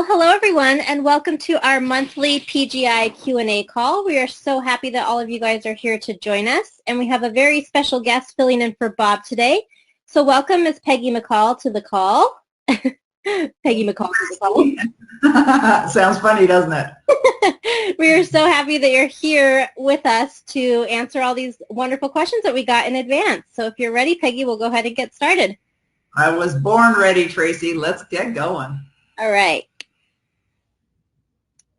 hello everyone, and welcome to our monthly PGI Q&A call. We are so happy that all of you guys are here to join us, and we have a very special guest filling in for Bob today. So welcome Ms. Peggy McCall to the call. Peggy McCall to the call. Sounds funny, doesn't it? We are so happy that you're here with us to answer all these wonderful questions that we got in advance. So if you're ready, Peggy, we'll go ahead and get started. I was born ready, Tracy. Let's get going. All right.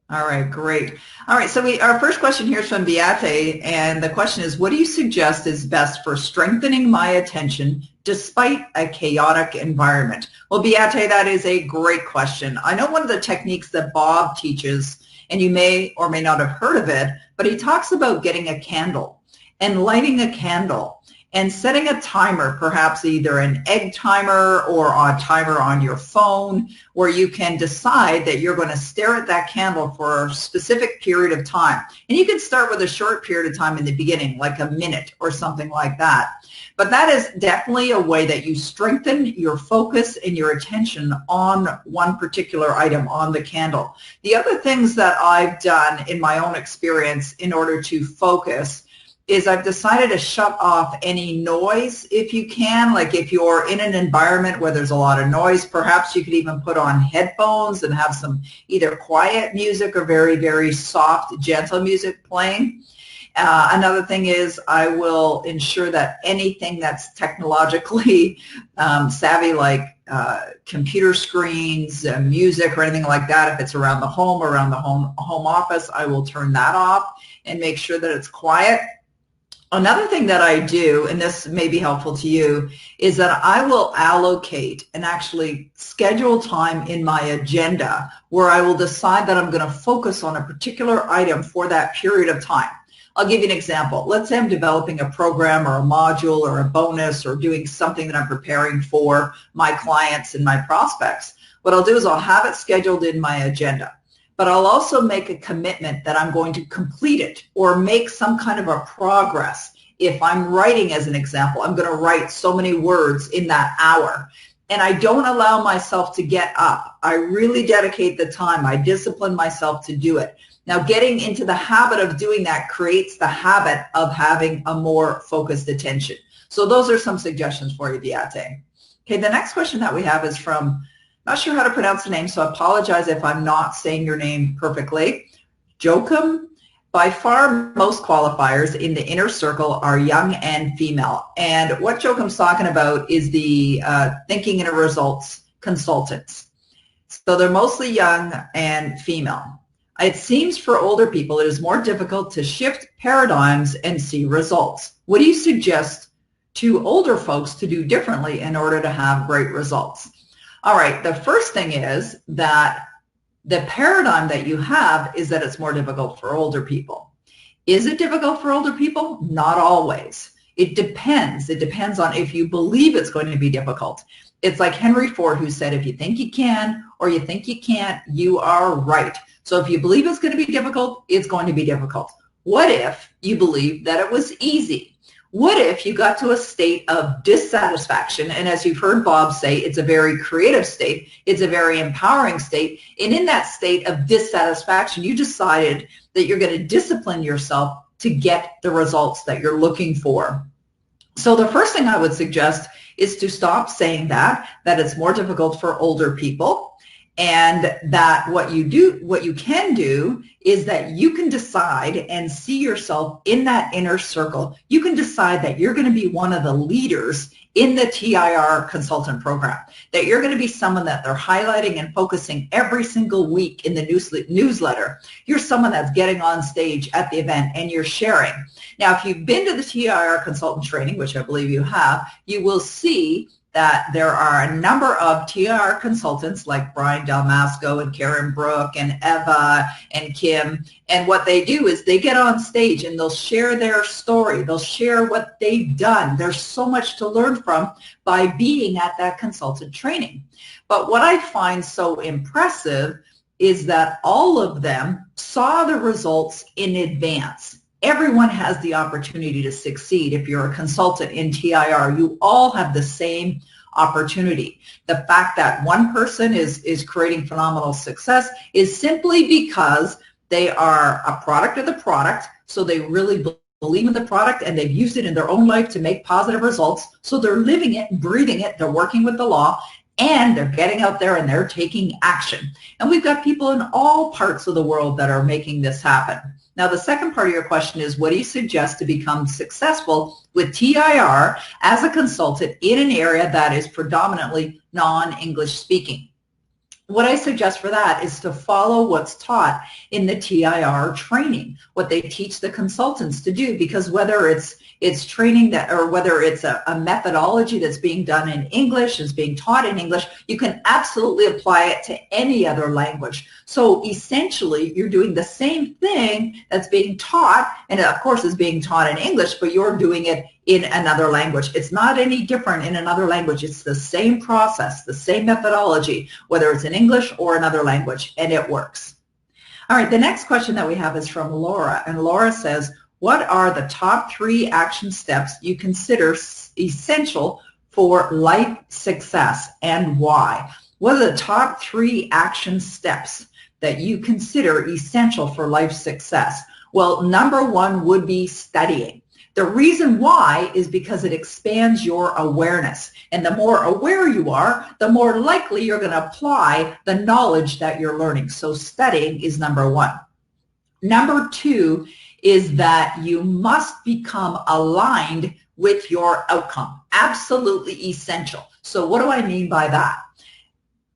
All right, great. All right, so our first question here is from Beate, and the question is, what do you suggest is best for strengthening my attention despite a chaotic environment? Well, Beate, that is a great question. I know one of the techniques that Bob teaches, and you may or may not have heard of it, but he talks about getting a candle and lighting a candle and setting a timer, perhaps either an egg timer or a timer on your phone, where you can decide that you're going to stare at that candle for a specific period of time. And you can start with a short period of time in the beginning, like a minute or something like that. But that is definitely a way that you strengthen your focus and your attention on one particular item on the candle. The other things that I've done in my own experience in order to focus is I've decided to shut off any noise if you can. Like if you're in an environment where there's a lot of noise, perhaps you could even put on headphones and have some either quiet music or very, very soft, gentle music playing. Another thing is I will ensure that anything that's technologically savvy, like computer screens, music, or anything like that, if it's around the home or around the home office, I will turn that off and make sure that it's quiet. Another thing that I do, and this may be helpful to you, is that I will allocate and actually schedule time in my agenda where I will decide that I'm going to focus on a particular item for that period of time. I'll give you an example. Let's say I'm developing a program or a module or a bonus or doing something that I'm preparing for my clients and my prospects. What I'll do is I'll have it scheduled in my agenda. But I'll also make a commitment that I'm going to complete it or make some kind of a progress. If I'm writing, as an example, I'm going to write so many words in that hour. And I don't allow myself to get up. I really dedicate the time. I discipline myself to do it. Now, getting into the habit of doing that creates the habit of having a more focused attention. So those are some suggestions for you, Beate. Okay, the next question that we have is from, not sure how to pronounce the name, so I apologize if I'm not saying your name perfectly. Joachim, by far most qualifiers in the inner circle are young and female. And what Joachim's talking about is the thinking and results consultants. So they're mostly young and female. It seems for older people it is more difficult to shift paradigms and see results. What do you suggest to older folks to do differently in order to have great results? All right, the first thing is that the paradigm that you have is that it's more difficult for older people. Is it difficult for older people? Not always. It depends. It depends on if you believe it's going to be difficult. It's like Henry Ford, who said, if you think you can or you think you can't, you are right. So if you believe it's going to be difficult, it's going to be difficult. What if you believe that it was easy? What if you got to a state of dissatisfaction? And as you've heard Bob say, it's a very creative state. It's a very empowering state. And in that state of dissatisfaction, you decided that you're going to discipline yourself to get the results that you're looking for. So the first thing I would suggest is to stop saying that it's more difficult for older people. And that what you can do is that you can decide and see yourself in that inner circle. You can decide that you're going to be one of the leaders in the TIR consultant program, that you're going to be someone that they're highlighting and focusing every single week in the newsletter. You're someone that's getting on stage at the event and you're sharing. Now, if you've been to the TIR consultant training, which I believe you have, you will see that there are a number of TIR consultants like Brian Dalmasco and Karen Brook and Eva and Kim, and what they do is they get on stage and they'll share their story. They'll share what they've done. There's so much to learn from by being at that consultant training. But what I find so impressive is that all of them saw the results in advance. Everyone has the opportunity to succeed. If you're a consultant in TIR, you all have the same opportunity. The fact that one person is creating phenomenal success is simply because they are a product of the product, so they really believe in the product and they've used it in their own life to make positive results. So they're living it, breathing it, they're working with the law, and they're getting out there and they're taking action. And we've got people in all parts of the world that are making this happen. Now, the second part of your question is, what do you suggest to become successful with TIR as a consultant in an area that is predominantly non-English speaking? What I suggest for that is to follow what's taught in the TIR training, what they teach the consultants to do, because whether it's training that, or whether it's a methodology that's being done in English, is being taught in English, you can absolutely apply it to any other language. So essentially, you're doing the same thing that's being taught, and of course is being taught in English, but you're doing it in another language. It's not any different in another language. It's the same process, the same methodology, whether it's in English or another language, and it works. All right, the next question that we have is from Laura, and Laura says, what are the top 3 action steps you consider essential for life success and why? What are the top 3 action steps that you consider essential for life success? Well, number 1 would be studying. The reason why is because it expands your awareness. And the more aware you are, the more likely you're going to apply the knowledge that you're learning. So studying is number 1. Number 2 is that you must become aligned with your outcome. Absolutely essential. So what do I mean by that?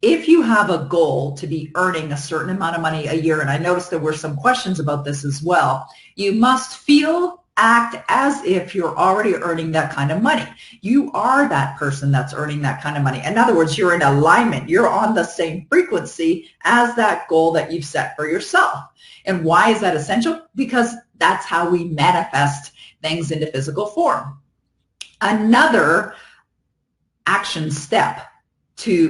If you have a goal to be earning a certain amount of money a year, and I noticed there were some questions about this as well, you must act as if you're already earning that kind of money. You are that person that's earning that kind of money. In other words, you're in alignment. You're on the same frequency as that goal that you've set for yourself. And why is that essential? Because that's how we manifest things into physical form. Another action step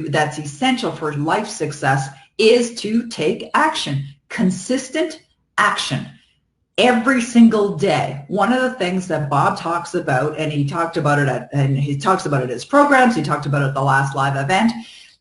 that's essential for life success is to take action, consistent action. Every single day. One of the things that Bob talks about, and he talked about it and he talks about it in his programs, he talked about it at the last live event,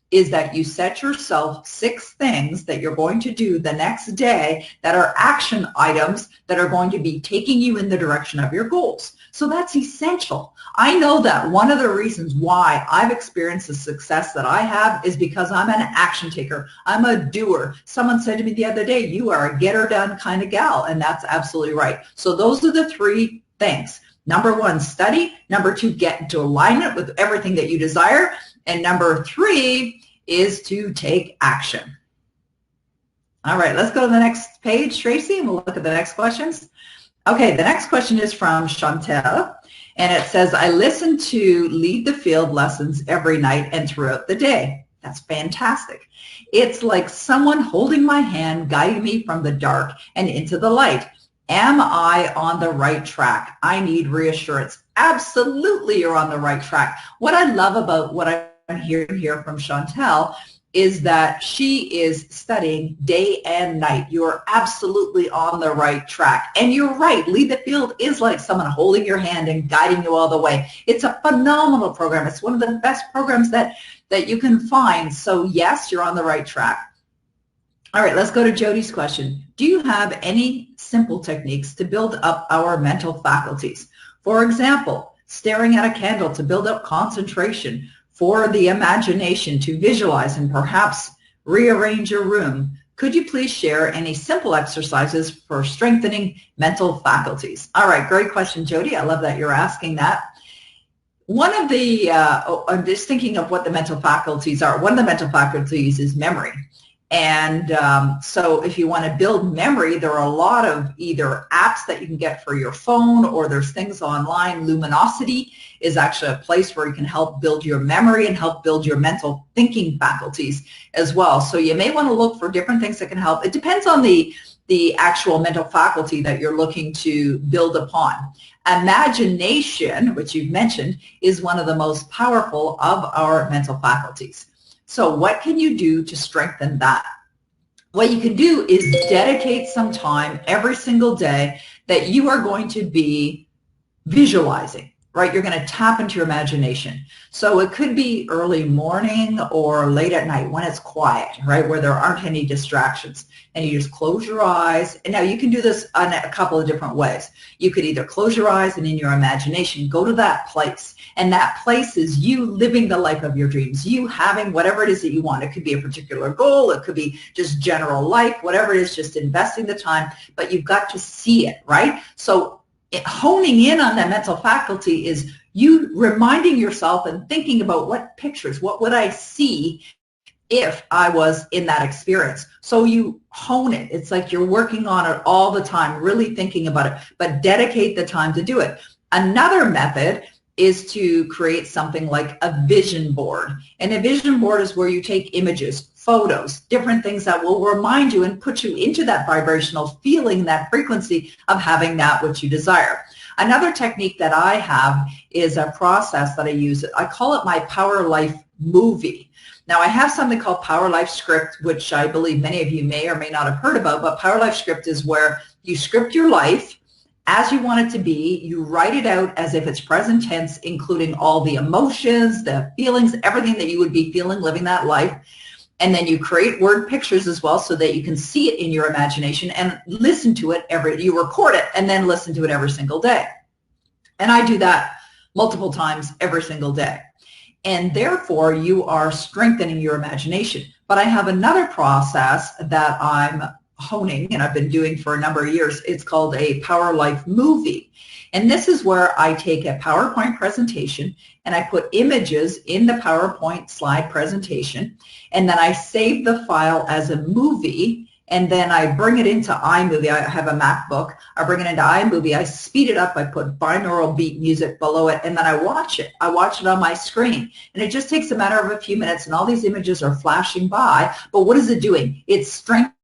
is that you set yourself 6 things that you're going to do the next day that are action items that are going to be taking you in the direction of your goals. So that's essential. I know that one of the reasons why I've experienced the success that I have is because I'm an action taker. I'm a doer. Someone said to me the other day, you are a get her done kind of gal, and that's absolutely right. So those are the 3 things. Number 1, study. Number 2, get into alignment with everything that you desire. And number 3 is to take action. All right, let's go to the next page, Tracy, and we'll look at the next questions. Okay, the next question is from Chantel, and it says, I listen to Lead the Field lessons every night and throughout the day. That's fantastic. It's like someone holding my hand, guiding me from the dark and into the light. Am I on the right track? I need reassurance. Absolutely, you're on the right track. What I love about what I'm hearing here from Chantel is that she is studying day and night. You're absolutely on the right track. And you're right, Lead the Field is like someone holding your hand and guiding you all the way. It's a phenomenal program. It's one of the best programs that you can find. So yes, you're on the right track. All right, let's go to Jody's question. Do you have any simple techniques to build up our mental faculties? For example, staring at a candle to build up concentration, for the imagination to visualize and perhaps rearrange your room. Could you please share any simple exercises for strengthening mental faculties? All right, great question, Jody. I love that you're asking that. One of the, I'm just thinking of what the mental faculties are. One of the mental faculties is memory. And so if you want to build memory, there are a lot of either apps that you can get for your phone, or there's things online. Luminosity is actually a place where you can help build your memory and help build your mental thinking faculties as well. So you may want to look for different things that can help. It depends on the actual mental faculty that you're looking to build upon. Imagination, which you've mentioned, is one of the most powerful of our mental faculties. So what can you do to strengthen that? What you can do is dedicate some time every single day that you are going to be visualizing. right? You're going to tap into your imagination. So it could be early morning or late at night when it's quiet, right, where there aren't any distractions. And you just close your eyes. And now you can do this in a couple of different ways. You could either close your eyes and in your imagination go to that place. And that place is you living the life of your dreams, you having whatever it is that you want. It could be a particular goal. It could be just general life, whatever it is, just investing the time. But you've got to see it, right? So honing in on that mental faculty is you reminding yourself and thinking about what pictures, what would I see if I was in that experience. So you hone it. It's like you're working on it all the time, really thinking about it, but dedicate the time to do it. Another method is to create something like a vision board. And a vision board is where you take images, photos, different things that will remind you and put you into that vibrational feeling, that frequency of having that which you desire. Another technique that I have is a process that I use. I call it my Power Life movie. Now, I have something called Power Life Script, which I believe many of you may or may not have heard about, but Power Life Script is where you script your life as you want it to be. You write it out as if it's present tense, including all the emotions, the feelings, everything that you would be feeling living that life. And then you create word pictures as well so that you can see it in your imagination and listen to it you record it and then listen to it every single day. And I do that multiple times every single day. And therefore, you are strengthening your imagination. But I have another process that I'm honing and I've been doing for a number of years. It's called a Power Life movie. And this is where I take a PowerPoint presentation and I put images in the PowerPoint slide presentation, and then I save the file as a movie, and then I bring it into iMovie. I have a MacBook. I bring it into iMovie. I speed it up. I put binaural beat music below it, and then I watch it. I watch it on my screen, and it just takes a matter of a few minutes, and all these images are flashing by. But what is it doing? It's strengthening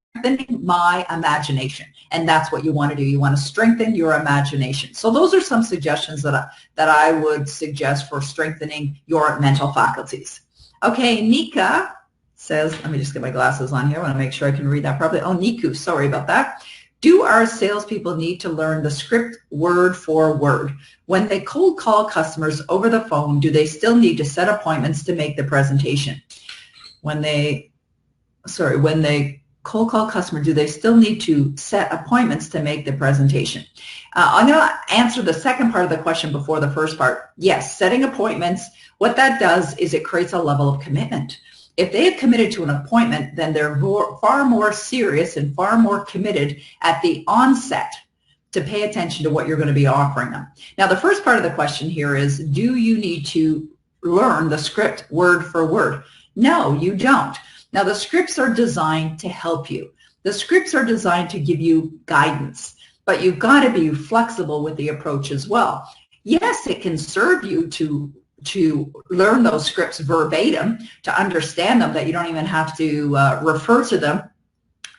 my imagination, and that's what you want to do. You want to strengthen your imagination. So those are some suggestions that I would suggest for strengthening your mental faculties. Okay, Nika says, let me just get my glasses on here. I want to make sure I can read that properly. Oh, Niku, sorry about that. Do our salespeople need to learn the script word for word? When they cold call customers over the phone, do they still need to set appointments to make the presentation? When they cold call customer, do they still need to set appointments to make the presentation? I'm going to answer the second part of the question before the first part. Yes, setting appointments, what that does is it creates a level of commitment. If they have committed to an appointment, then they're far more serious and far more committed at the onset to pay attention to what you're going to be offering them. Now, the first part of the question here is, do you need to learn the script word for word? No, you don't. Now, the scripts are designed to help you. The scripts are designed to give you guidance, but you've got to be flexible with the approach as well. Yes, it can serve you to learn those scripts verbatim, to understand them, that you don't even have to refer to them.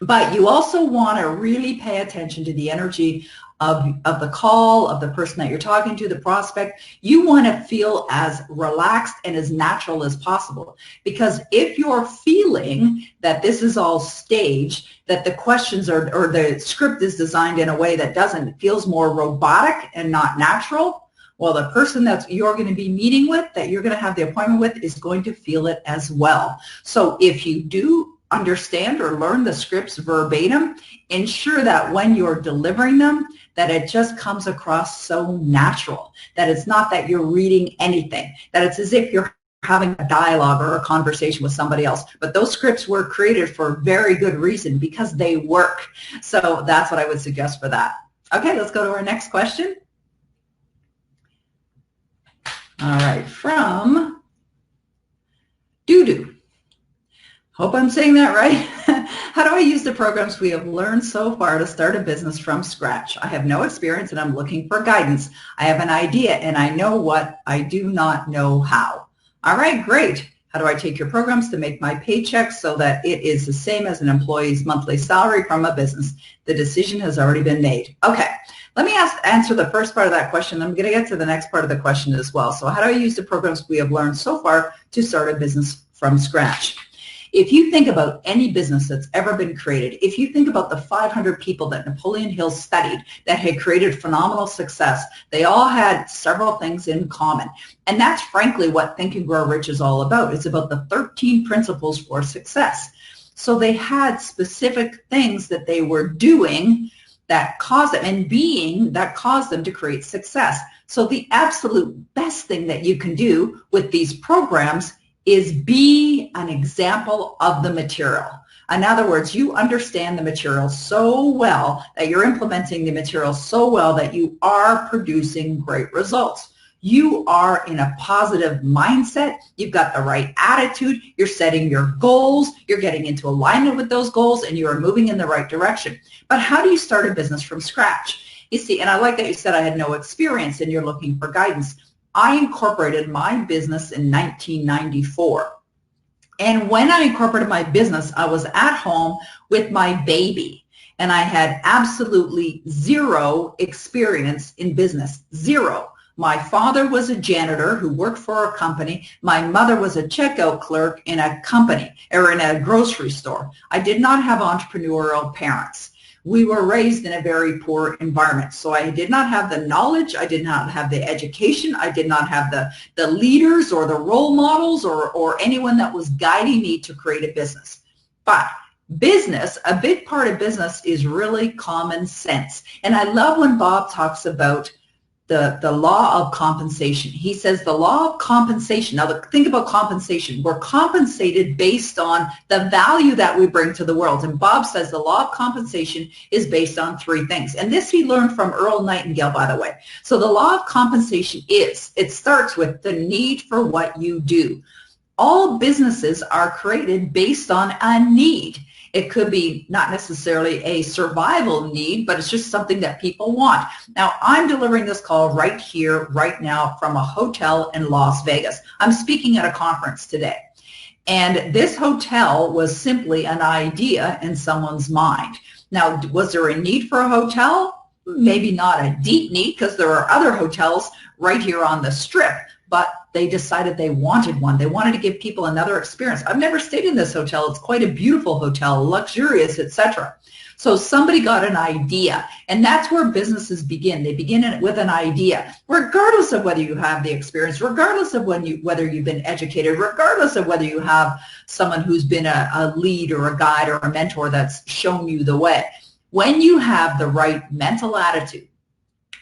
But you also want to really pay attention to the energy of the call, of the person that you're talking to, the prospect. You want to feel as relaxed and as natural as possible. Because if you're feeling that this is all staged, that the questions or the script is designed in a way that feels more robotic and not natural, well, the person that you're going to be meeting with, that you're going to have the appointment with, is going to feel it as well. So if you do understand or learn the scripts verbatim, ensure that when you're delivering them, that it just comes across so natural, that it's not that you're reading anything, that it's as if you're having a dialogue or a conversation with somebody else. But those scripts were created for a very good reason, because they work. So that's what I would suggest for that. Okay, let's go to our next question. All right, from Dudu. Hope I'm saying that right. How do I use the programs we have learned so far to start a business from scratch? I have no experience and I'm looking for guidance. I have an idea and I know what, I do not know how. All right, great. How do I take your programs to make my paycheck so that it is the same as an employee's monthly salary from a business? The decision has already been made. Okay. Let me answer the first part of that question. I'm going to get to the next part of the question as well. So how do I use the programs we have learned so far to start a business from scratch? If you think about any business that's ever been created, if you think about the 500 people that Napoleon Hill studied that had created phenomenal success, they all had several things in common. And that's frankly what Think and Grow Rich is all about. It's about the 13 principles for success. So they had specific things that they were doing that caused them, and being that caused them to create success. So the absolute best thing that you can do with these programs is be an example of the material. In other words, you understand the material so well that you're implementing the material so well that you are producing great results. You are in a positive mindset. You've got the right attitude. You're setting your goals. You're getting into alignment with those goals, and you are moving in the right direction. But how do you start a business from scratch? You see, and I like that you said I had no experience and you're looking for guidance. I incorporated my business in 1994. And when I incorporated my business, I was at home with my baby. And I had absolutely zero experience in business. Zero. My father was a janitor who worked for a company. My mother was a checkout clerk in a company or in a grocery store. I did not have entrepreneurial parents. We were raised in a very poor environment. So I did not have the knowledge. I did not have the education. I did not have the leaders or the role models or anyone that was guiding me to create a business. But business, a big part of business is really common sense. And I love when Bob talks about the law of compensation. He says the law of compensation. Now think about compensation. We're compensated based on the value that we bring to the world. And Bob says the law of compensation is based on three things. And this he learned from Earl Nightingale, by the way. So the law of compensation it starts with the need for what you do. All businesses are created based on a need. It could be not necessarily a survival need, but it's just something that people want. Now, I'm delivering this call right here, right now from a hotel in Las Vegas. I'm speaking at a conference today. And this hotel was simply an idea in someone's mind. Now, was there a need for a hotel? Maybe not a deep need, because there are other hotels right here on the Strip. But they decided they wanted one. They wanted to give people another experience. I've never stayed in this hotel. It's quite a beautiful hotel, luxurious, etc. So somebody got an idea, and that's where businesses begin. They begin with an idea, regardless of whether you have the experience, regardless of whether you've been educated, regardless of whether you have someone who's been a lead or a guide or a mentor that's shown you the way. When you have the right mental attitude,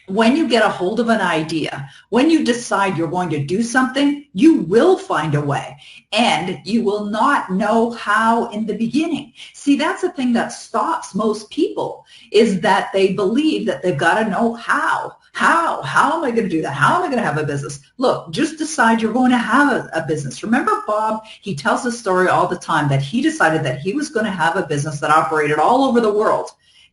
when you get a hold of an idea, when you decide you're going to do something, you will find a way, and you will not know how in the beginning. See, that's the thing that stops most people, is that they believe that they've got to know how. How am I going to do that? How am I going to have a business? Look, just decide you're going to have a business. Remember Bob, he tells this story all the time that he decided that he was going to have a business that operated all over the world.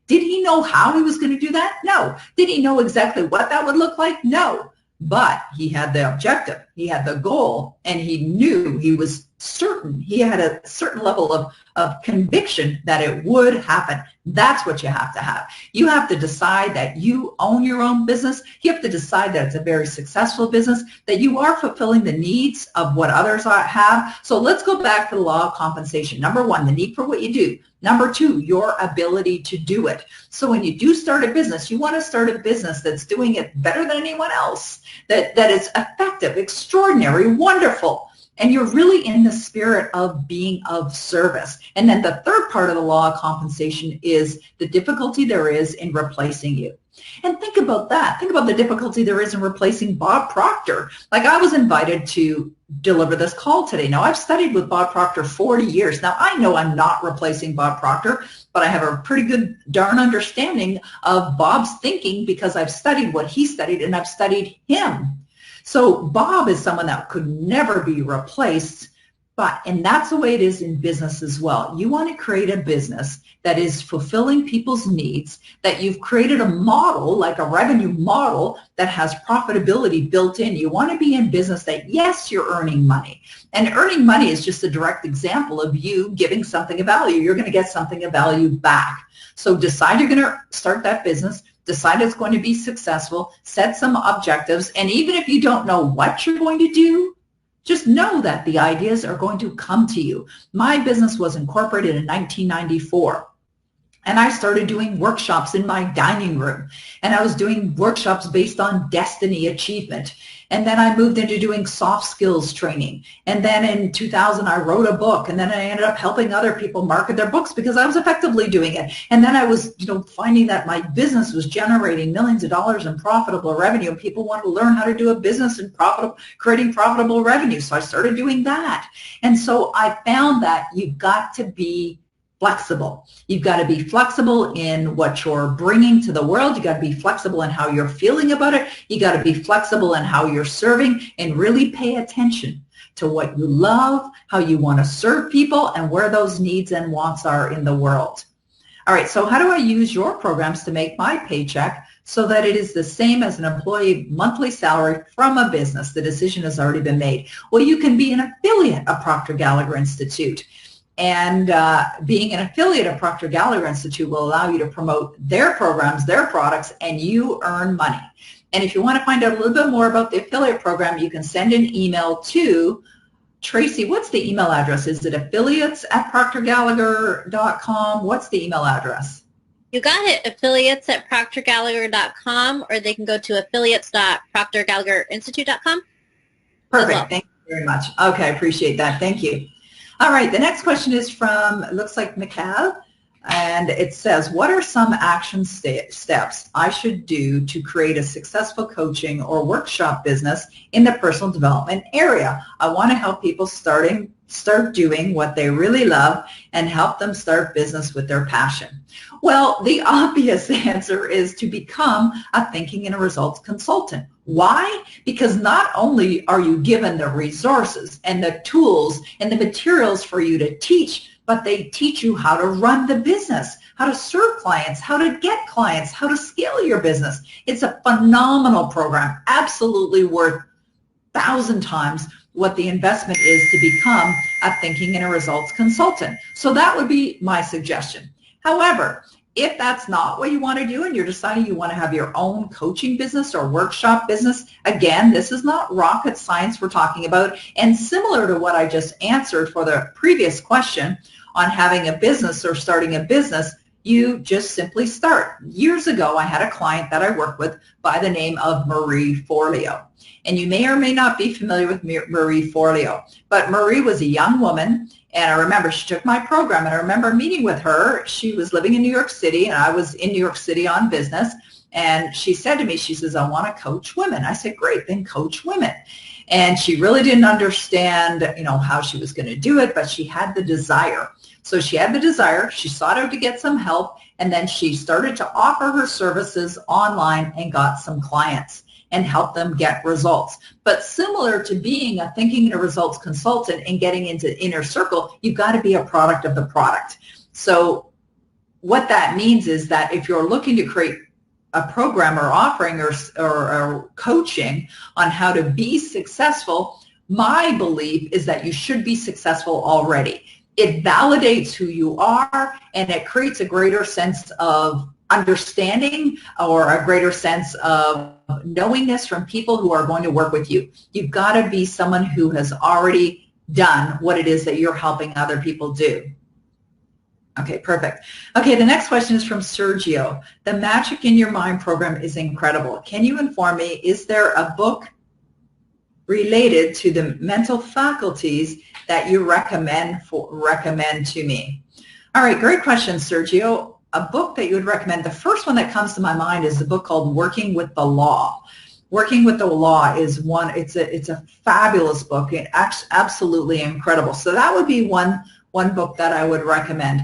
Did he know how he was going to do that? No. Did he know exactly what that would look like? No. But he had the objective, he had the goal, and he knew, he was certain, he had a certain level of conviction that it would happen. That's what you have to have. You have to decide that you own your own business. You have to decide that it's a very successful business, that you are fulfilling the needs of what others have. So let's go back to the law of compensation. Number one, the need for what you do. Number two, your ability to do it. So when you do start a business, you want to start a business that's doing it better than anyone else, that is effective, extraordinary, wonderful. And you're really in the spirit of being of service. And then the third part of the law of compensation is the difficulty there is in replacing you. And think about that. Think about the difficulty there is in replacing Bob Proctor. Like, I was invited to deliver this call today. Now, I've studied with Bob Proctor 40 years. Now, I know I'm not replacing Bob Proctor, but I have a pretty good darn understanding of Bob's thinking because I've studied what he studied and I've studied him. So Bob is someone that could never be replaced, and that's the way it is in business as well. You want to create a business that is fulfilling people's needs, that you've created a model, like a revenue model, that has profitability built in. You want to be in business that, yes, you're earning money. And earning money is just a direct example of you giving something of value. You're going to get something of value back. So decide you're going to start that business. Decide it's going to be successful, set some objectives, and even if you don't know what you're going to do, Just know that the ideas are going to come to you. My business was incorporated in 1994. And I started doing workshops in my dining room. And I was doing workshops based on destiny achievement. And then I moved into doing soft skills training. And then in 2000, I wrote a book. And then I ended up helping other people market their books because I was effectively doing it. And then I was, finding that my business was generating millions of dollars in profitable revenue. And people wanted to learn how to do a business and creating profitable revenue. So I started doing that. And so I found that you've got to be flexible. You've got to be flexible in what you're bringing to the world. You've got to be flexible in how you're feeling about it. You got to be flexible in how you're serving, and really pay attention to what you love, how you want to serve people, and where those needs and wants are in the world. All right, so how do I use your programs to make my paycheck so that it is the same as an employee monthly salary from a business? The decision has already been made. Well, you can be an affiliate of Proctor Gallagher Institute. And being an affiliate of Proctor Gallagher Institute will allow you to promote their programs, their products, and you earn money. And if you want to find out a little bit more about the affiliate program, you can send an email to Tracy. What's the email address? Is it affiliates@proctorgallagher.com? What's the email address? You got it, affiliates@proctorgallagher.com, or they can go to affiliates.proctorgallagherinstitute.com. Perfect. Well. Thank you very much. Okay, I appreciate that. Thank you. All right, the next question is from, it looks like Mikhail, and it says, what are some action steps I should do to create a successful coaching or workshop business in the personal development area? I want to help people start doing what they really love and help them start business with their passion. Well, the obvious answer is to become a thinking and a results consultant. Why? Because not only are you given the resources and the tools and the materials for you to teach, but they teach you how to run the business, how to serve clients, how to get clients, how to scale your business. It's a phenomenal program, absolutely worth 1,000 times what the investment is to become a thinking and a results consultant. So that would be my suggestion. However, if that's not what you want to do and you're deciding you want to have your own coaching business or workshop business, again, this is not rocket science we're talking about. And similar to what I just answered for the previous question on having a business or starting a business, you just simply start. Years ago, I had a client that I worked with by the name of Marie Forleo. And you may or may not be familiar with Marie Forleo, but Marie was a young woman, and I remember she took my program, and I remember meeting with her. She was living in New York City, and I was in New York City on business, and she said to me, she says, I want to coach women. I said, great, then coach women. And she really didn't understand, how she was going to do it, but she had the desire. So she had the desire, she sought out to get some help, and then she started to offer her services online and got some clients and help them get results. But similar to being a thinking and a results consultant and getting into inner circle, you've got to be a product of the product. So what that means is that if you're looking to create a program or offering or coaching on how to be successful, my belief is that you should be successful already. It validates who you are, and it creates a greater sense of understanding or a greater sense of knowingness from people who are going to work with you. You've got to be someone who has already done what it is that you're helping other people do. Okay, perfect. Okay, the next question is from Sergio. The Magic in Your Mind program is incredible. Can you inform me, is there a book related to the mental faculties that you recommend to me? All right, great question, Sergio. A book that you would recommend, the first one that comes to my mind is a book called Working with the Law. Working with the Law is one, it's a fabulous book. It's absolutely incredible. So that would be one book that I would recommend.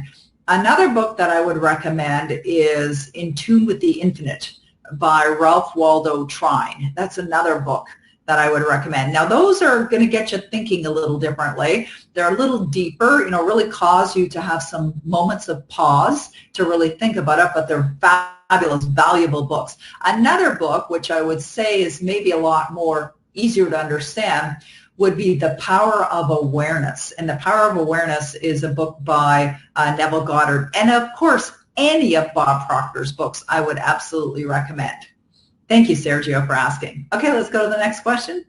Another book that I would recommend is In Tune with the Infinite by Ralph Waldo Trine. That's another book that I would recommend. Now, those are going to get you thinking a little differently. They're a little deeper, really cause you to have some moments of pause to really think about it, but they're fabulous, valuable books. Another book, which I would say is maybe a lot more easier to understand, would be The Power of Awareness. And The Power of Awareness is a book by Neville Goddard. And of course, any of Bob Proctor's books I would absolutely recommend. Thank you, Sergio, for asking. Okay, let's go to the next question.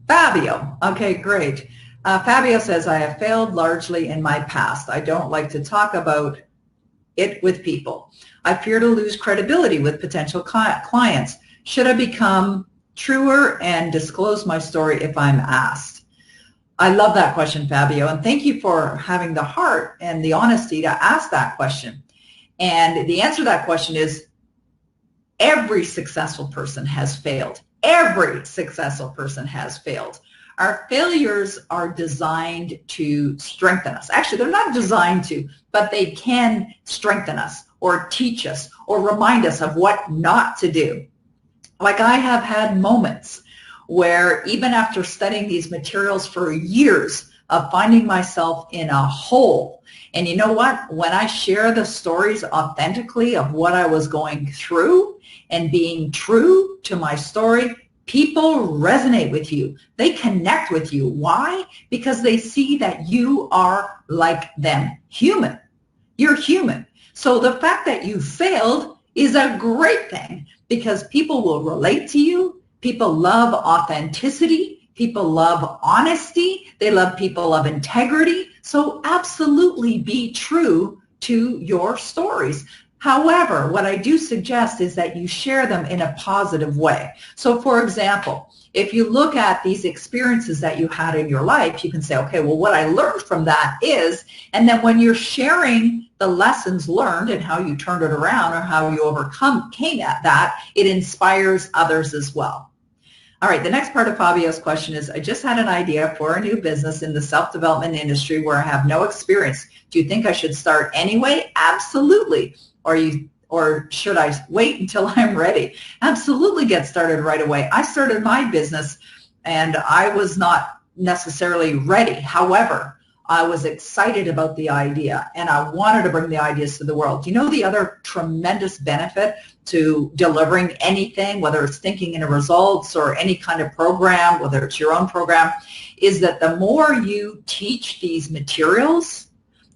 Fabio. Okay, great. Fabio says, I have failed largely in my past. I don't like to talk about it with people. I fear to lose credibility with potential clients. Should I become truer and disclose my story if I'm asked? I love that question, Fabio, and thank you for having the heart and the honesty to ask that question. And the answer to that question is every successful person has failed. Every successful person has failed. Our failures are designed to strengthen us. Actually, they're not designed to, but they can strengthen us or teach us or remind us of what not to do. Like I have had moments where even after studying these materials for years of finding myself in a hole, and you know what? When I share the stories authentically of what I was going through and being true to my story, people resonate with you. They connect with you. Why? Because they see that you are like them, human. You're human. So the fact that you failed is a great thing because people will relate to you. People love authenticity. People love honesty. They love people of integrity. So absolutely be true to your stories. However, what I do suggest is that you share them in a positive way. So for example, if you look at these experiences that you had in your life, you can say, okay, well, what I learned from that is, and then when you're sharing the lessons learned and how you turned it around or how you came at that, it inspires others as well. All right, the next part of Fabio's question is, I just had an idea for a new business in the self-development industry where I have no experience. Do you think I should start anyway? Absolutely. Or should I wait until I'm ready? Absolutely get started right away. I started my business and I was not necessarily ready. However, I was excited about the idea and I wanted to bring the ideas to the world. Do you know the other tremendous benefit to delivering anything, whether it's thinking in results or any kind of program, whether it's your own program, is that the more you teach these materials,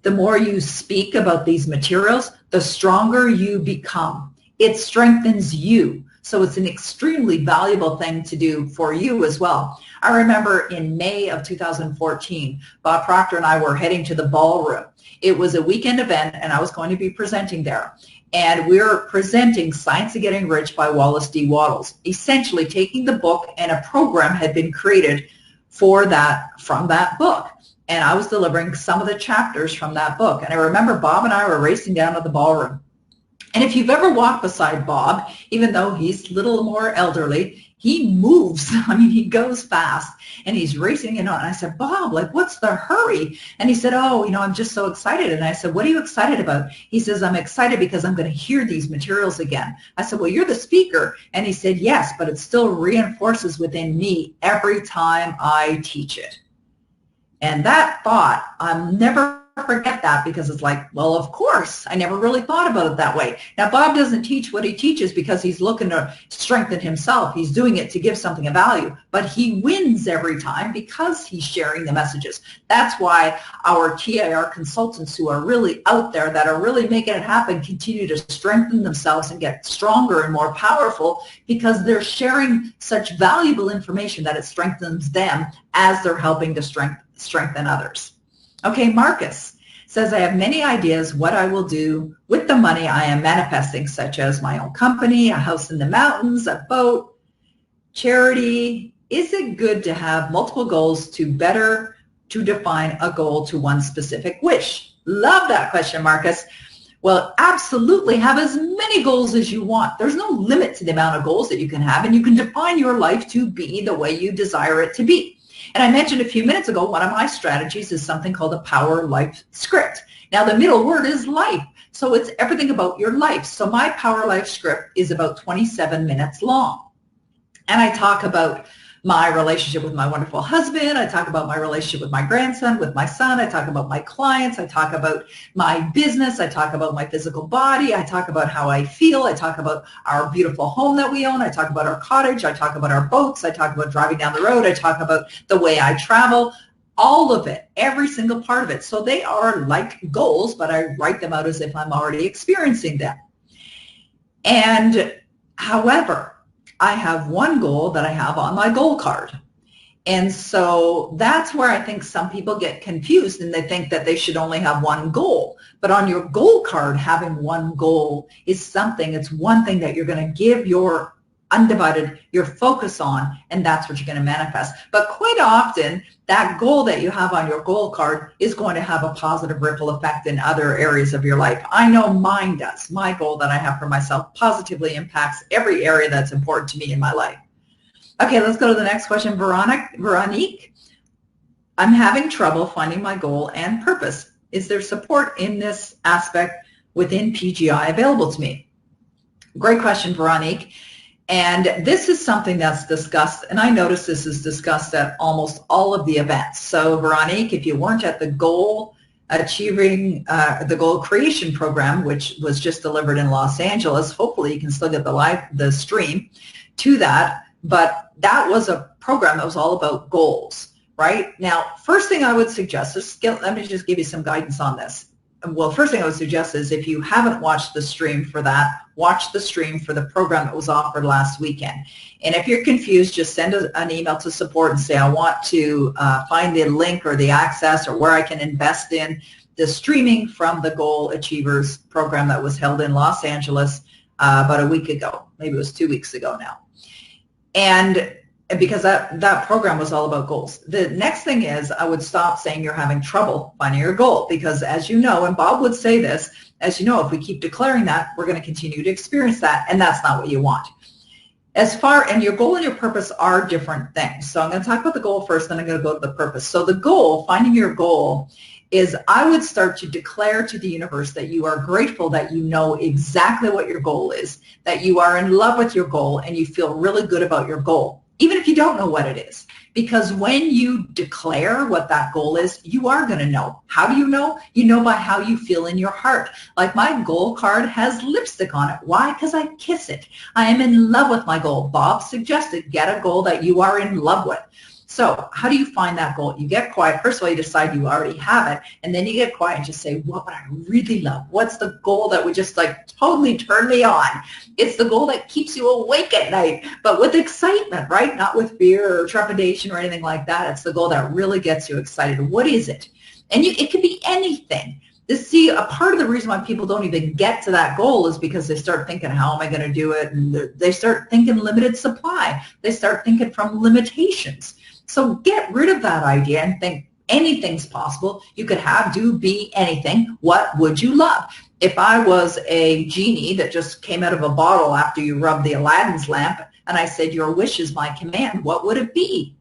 the more you speak about these materials, the stronger you become. It strengthens you. So it's an extremely valuable thing to do for you as well. I remember in May of 2014, Bob Proctor and I were heading to the ballroom. It was a weekend event and I was going to be presenting there. And we were presenting Science of Getting Rich by Wallace D. Wattles, essentially taking the book, and a program had been created for that from that book. And I was delivering some of the chapters from that book. And I remember Bob and I were racing down to the ballroom. And if you've ever walked beside Bob, even though he's a little more elderly, he moves. I mean, he goes fast and he's racing, and I said, Bob, like, what's the hurry? And he said, oh, I'm just so excited. And I said, what are you excited about? He says, I'm excited because I'm going to hear these materials again. I said, well, you're the speaker. And he said, yes, but it still reinforces within me every time I teach it. And that thought, I'll never forget that, because it's like, well, of course, I never really thought about it that way. Now, Bob doesn't teach what he teaches because he's looking to strengthen himself. He's doing it to give something of value, but he wins every time because he's sharing the messages. That's why our TIR consultants who are really out there, that are really making it happen, continue to strengthen themselves and get stronger and more powerful, because they're sharing such valuable information that it strengthens them as they're helping to strengthen others. Okay, Marcus says, I have many ideas what I will do with the money I am manifesting, such as my own company, a house in the mountains, a boat, charity. Is it good to have multiple goals to define a goal to one specific wish? Love that question, Marcus. Well, absolutely have as many goals as you want. There's no limit to the amount of goals that you can have, and you can define your life to be the way you desire it to be. And I mentioned a few minutes ago, one of my strategies is something called the Power Life Script. Now, the middle word is life, so it's everything about your life. So my Power Life Script is about 27 minutes long. And I talk about my relationship with my wonderful husband. I talk about my relationship with my grandson, with my son. I talk about my clients. I talk about my business. I talk about my physical body. I talk about how I feel. I talk about our beautiful home that we own. I talk about our cottage. I talk about our boats. I talk about driving down the road. I talk about the way I travel. All of it, every single part of it. So they are like goals, but I write them out as if I'm already experiencing them. And however, I have one goal that I have on my goal card. And so that's where I think some people get confused and they think that they should only have one goal. But on your goal card, having one goal is something, it's one thing that you're going to give your your focus on, and that's what you're going to manifest. But quite often, that goal that you have on your goal card is going to have a positive ripple effect in other areas of your life. I know mine does. My goal that I have for myself positively impacts every area that's important to me in my life. Okay, let's go to the next question. Veronique, I'm having trouble finding my goal and purpose. Is there support in this aspect within PGI available to me? Great question, Veronique. And this is something that's discussed, and I notice this is discussed at almost all of the events. So Veronique, if you weren't at the goal the goal creation program, which was just delivered in Los Angeles, hopefully you can still get the stream to that. But that was a program that was all about goals, right? Now, first thing I would suggest is, let me just give you some guidance on this. Well, first thing I would suggest is if you haven't watched the stream for that, watch the stream for the program that was offered last weekend. And if you're confused, just send an email to support and say, I want to find the link or the access or where I can invest in the streaming from the Goal Achievers program that was held in Los Angeles about a week ago. Maybe it was 2 weeks ago now. And because that program was all about goals. The next thing is I would stop saying you're having trouble finding your goal, because as you know, and Bob would say this, as you know, if we keep declaring that, we're going to continue to experience that, and that's not what you want. And your goal and your purpose are different things. So I'm going to talk about the goal first, then I'm going to go to the purpose. So the goal, finding your goal, is I would start to declare to the universe that you are grateful that you know exactly what your goal is, that you are in love with your goal, and you feel really good about your goal, even if you don't know what it is. Because when you declare what that goal is, you are going to know. How do you know? You know by how you feel in your heart. Like my goal card has lipstick on it. Why? Because I kiss it. I am in love with my goal. Bob suggested get a goal that you are in love with. So how do you find that goal? You get quiet. First of all, you decide you already have it, and then you get quiet and just say, what would I really love? What's the goal that would just like totally turn me on? It's the goal that keeps you awake at night, but with excitement, right? Not with fear or trepidation or anything like that. It's the goal that really gets you excited. What is it? And it could be anything. See, a part of the reason why people don't even get to that goal is because they start thinking, how am I going to do it? And they start thinking limited supply. They start thinking from limitations. So get rid of that idea and think anything's possible. You could have, do, be anything. What would you love? If I was a genie that just came out of a bottle after you rubbed the Aladdin's lamp and I said, your wish is my command, what would it be?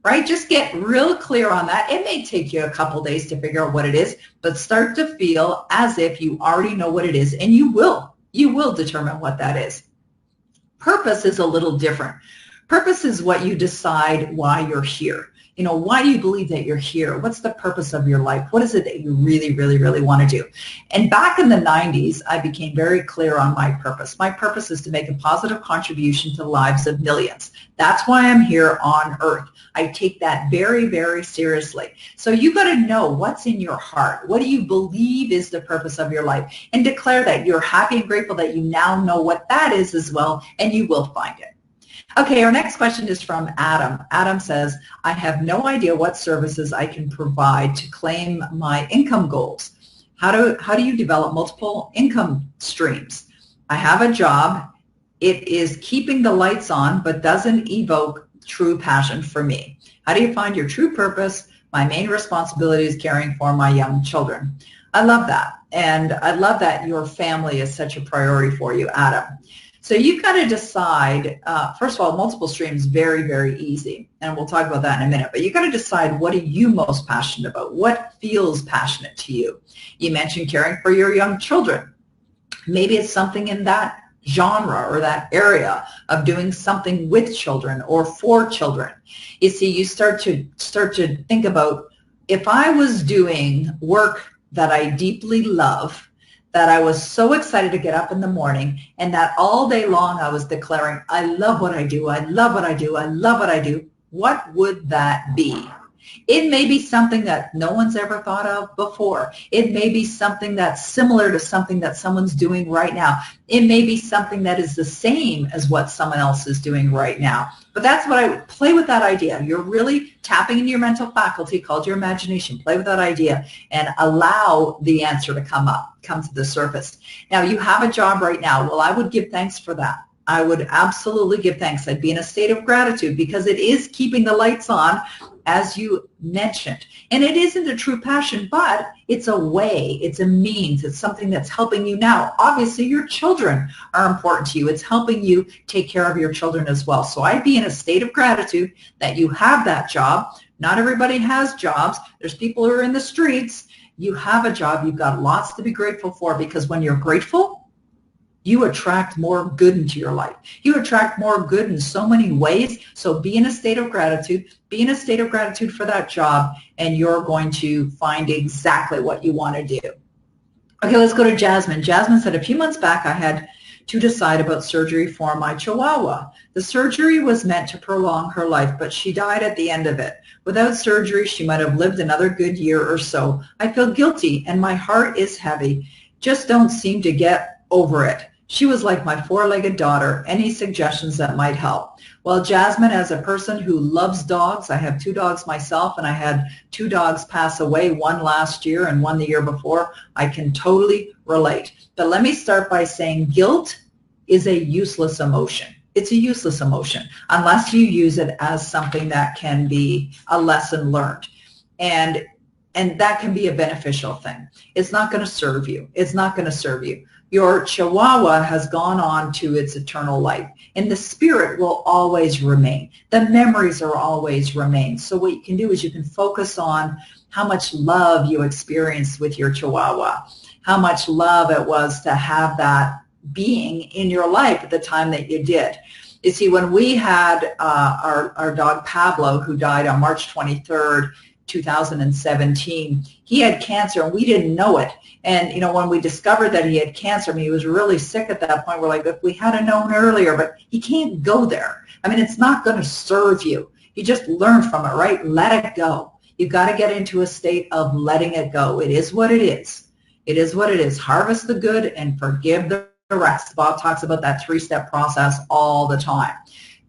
Right? Just get real clear on that. It may take you a couple days to figure out what it is, but start to feel as if you already know what it is, and you will determine what that is. Purpose is a little different. Purpose is what you decide why you're here. You know, why do you believe that you're here? What's the purpose of your life? What is it that you really, really, really want to do? And back in the 90s, I became very clear on my purpose. My purpose is to make a positive contribution to the lives of millions. That's why I'm here on earth. I take that very, very seriously. So you got to know what's in your heart. What do you believe is the purpose of your life? And declare that you're happy and grateful that you now know what that is as well, and you will find it. Okay, our next question is from Adam. Adam says, I have no idea what services I can provide to claim my income goals. How do you develop multiple income streams? I have a job. It is keeping the lights on, but doesn't evoke true passion for me. How do you find your true purpose? My main responsibility is caring for my young children. I love that. And I love that your family is such a priority for you, Adam. So you've got to decide, first of all, multiple streams, very, very easy. And we'll talk about that in a minute. But you've got to decide, what are you most passionate about? What feels passionate to you? You mentioned caring for your young children. Maybe it's something in that genre or that area of doing something with children or for children. You see, you start to think about, if I was doing work that I deeply love, that I was so excited to get up in the morning, and that all day long I was declaring, I love what I do, I love what I do, I love what I do, what would that be? It may be something that no one's ever thought of before. It may be something that's similar to something that someone's doing right now. It may be something that is the same as what someone else is doing right now. But that's what I would play with that idea. You're really tapping into your mental faculty called your imagination. Play with that idea and allow the answer to come to the surface. Now, you have a job right now. Well, I would give thanks for that. I would absolutely give thanks. I'd be in a state of gratitude because it is keeping the lights on, as you mentioned. And it isn't a true passion, but it's a way, it's a means, it's something that's helping you now. Obviously, your children are important to you. It's helping you take care of your children as well. So I'd be in a state of gratitude that you have that job. Not everybody has jobs. There's people who are in the streets. You have a job. You've got lots to be grateful for, because when you're grateful, you attract more good into your life. You attract more good in so many ways. So be in a state of gratitude. Be in a state of gratitude for that job, and you're going to find exactly what you want to do. Okay, let's go to Jasmine. Jasmine said, a few months back, I had to decide about surgery for my Chihuahua. The surgery was meant to prolong her life, but she died at the end of it. Without surgery, she might have lived another good year or so. I feel guilty, and my heart is heavy. Just don't seem to get over it. She was like my four-legged daughter. Any suggestions that might help? Well, Jasmine, as a person who loves dogs, I have 2 dogs myself, and I had 2 dogs pass away, one last year and one the year before. I can totally relate. But let me start by saying guilt is a useless emotion. It's a useless emotion unless you use it as something that can be a lesson learned. And that can be a beneficial thing. It's not going to serve you. It's not going to serve you. Your Chihuahua has gone on to its eternal life, and the spirit will always remain. The memories are always remain. So what you can do is you can focus on how much love you experienced with your Chihuahua, how much love it was to have that being in your life at the time that you did. You see, when we had our dog Pablo, who died on March 23rd, 2017, he had cancer, and we didn't know it. And, you know, when we discovered that he had cancer, I mean, he was really sick at that point. We're like, if we had known earlier, but he can't go there. I mean, it's not going to serve you. You just learn from it, right? Let it go. You've got to get into a state of letting it go. It is what it is. It is what it is. Harvest the good and forgive the rest. Bob talks about that 3-step process all the time.